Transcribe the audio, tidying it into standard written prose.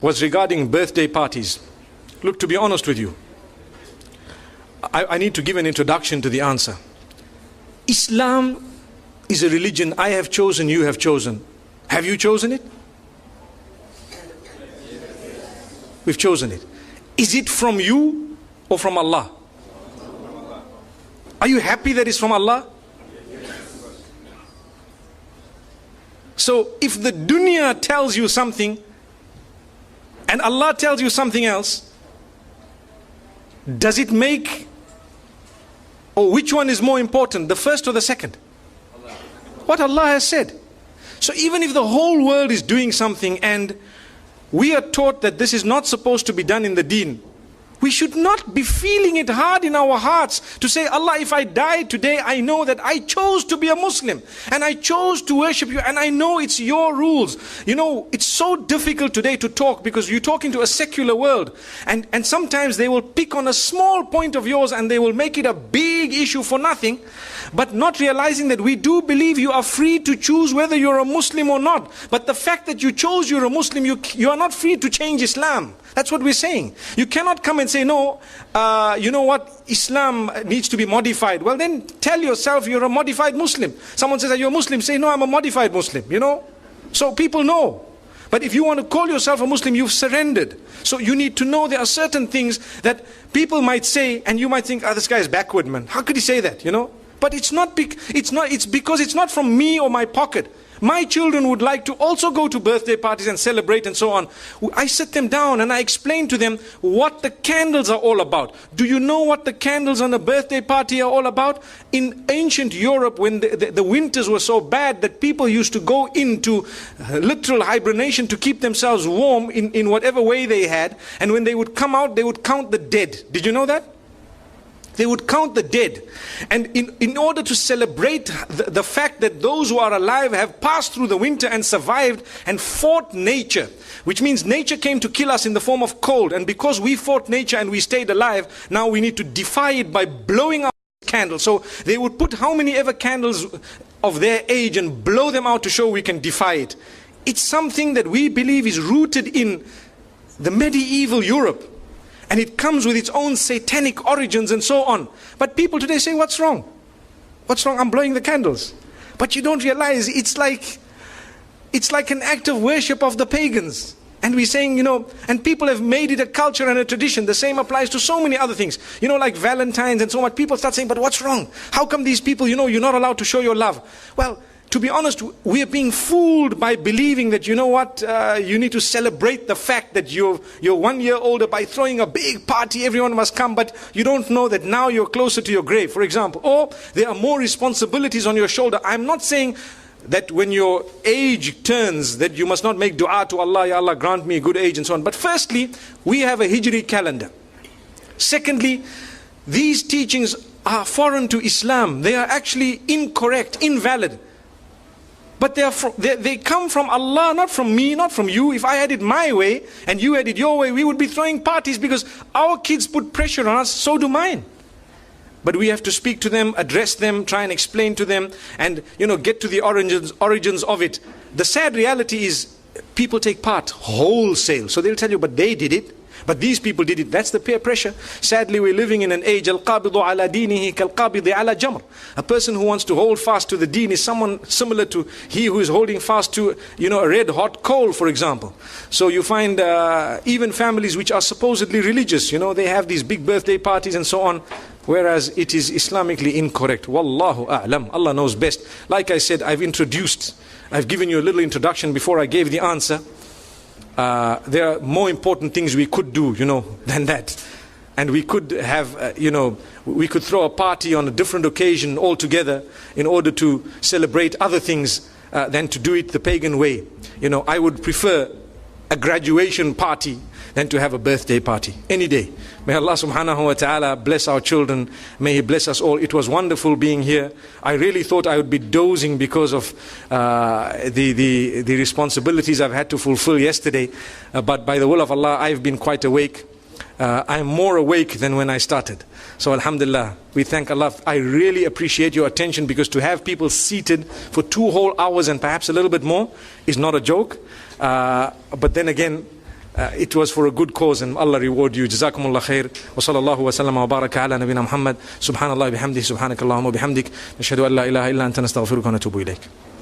was regarding birthday parties. Look, to be honest with you, I need to give an introduction to the answer. Islam is a religion I have chosen, you have chosen. Have you chosen it? We've chosen it. Is it from you or from Allah? Are you happy that it's from Allah? So if the dunya tells you something and Allah tells you something else, does it make, or which one is more important, the first or the second? What Allah has said. So even if the whole world is doing something and we are taught that this is not supposed to be done in the deen, we should not be feeling it hard in our hearts to say, Allah, if I die today, I know that I chose to be a Muslim and I chose to worship you and I know it's your rules. You know, it's so difficult today to talk because you're talking to a secular world, and sometimes they will pick on a small point of yours and they will make it a big issue for nothing, but not realizing that we do believe you are free to choose whether you're a Muslim or not. But the fact that you chose you're a Muslim, you are not free to change Islam. That's what we're saying. You cannot come and say, no, you know what, Islam needs to be modified. Well, then tell yourself you're a modified Muslim. Someone says, are you a Muslim? Say, no, I'm a modified Muslim, you know. So people know. But if you want to call yourself a Muslim, you've surrendered. So you need to know there are certain things that people might say, and you might think, oh, this guy is backward, man. How could he say that, you know? But it's because it's not from me or my pocket. My children would like to also go to birthday parties and celebrate and so on. I sit them down and I explain to them what the candles are all about. Do you know what the candles on a birthday party are all about? In ancient Europe, when the winters were so bad that people used to go into literal hibernation to keep themselves warm in whatever way they had. And when they would come out, they would count the dead. Did you know that? They would count the dead. And in order to celebrate the fact that those who are alive have passed through the winter and survived and fought nature, which means nature came to kill us in the form of cold, and because we fought nature and we stayed alive, now we need to defy it by blowing out candles. So they would put how many ever candles of their age and blow them out to show we can defy it. It's something that we believe is rooted in the medieval Europe. And it comes with its own satanic origins and so on. But people today say, what's wrong? What's wrong? I'm blowing the candles. But you don't realize it's like an act of worship of the pagans. And we're saying, you know, and people have made it a culture and a tradition. The same applies to so many other things. You know, like Valentine's and so on. People start saying, but what's wrong? How come these people, you know, you're not allowed to show your love? Well, to be honest, we are being fooled by believing that, you know what, you need to celebrate the fact that you're 1 year older by throwing a big party, everyone must come, but you don't know that now you're closer to your grave, for example. Or there are more responsibilities on your shoulder. I'm not saying that when your age turns that you must not make dua to Allah, Ya Allah grant me a good age and so on. But firstly, we have a Hijri calendar. Secondly, these teachings are foreign to Islam. They are actually incorrect, invalid. But they come from Allah, not from me, not from you. If I had it my way and you had it your way, we would be throwing parties because our kids put pressure on us, so do mine. But we have to speak to them, address them, try and explain to them, and, you know, get to the origins of it. The sad reality is people take part wholesale. So they'll tell you, but they did it. But these people did it. That's the peer pressure. Sadly, we're living in an age, al-qabidu ala dinihi kal-qabidi ala jamr. A person who wants to hold fast to the deen is someone similar to he who is holding fast to, you know, a red hot coal, for example. So you find even families which are supposedly religious, you know, they have these big birthday parties and so on, whereas it is Islamically incorrect. Wallahu a'lam. Allah knows best. Like I said, I've given you a little introduction before I gave the answer. There are more important things we could do, you know, than that. And we could have, you know, we could throw a party on a different occasion altogether in order to celebrate other things than to do it the pagan way. You know, I would prefer a graduation party than to have a birthday party any day. May Allah subhanahu wa ta'ala bless our children. May He bless us all. It was wonderful being here. I really thought I would be dozing because of the responsibilities I've had to fulfill yesterday. But by the will of Allah, I've been quite awake. I'm more awake than when I started. So alhamdulillah, we thank Allah. I really appreciate your attention, because to have people seated for 2 whole hours and perhaps a little bit more is not a joke. But then again, it was for a good cause, and Allah reward you. Jazakumullah khair. Wa sallallahu wa sallam wa baraka ala nabina Muhammad. Subhanallah bihamdihi, subhanakallahumma bihamdik. Nashhadu an la ilaha illa anta nastaghfiruka wa natubu ilayk.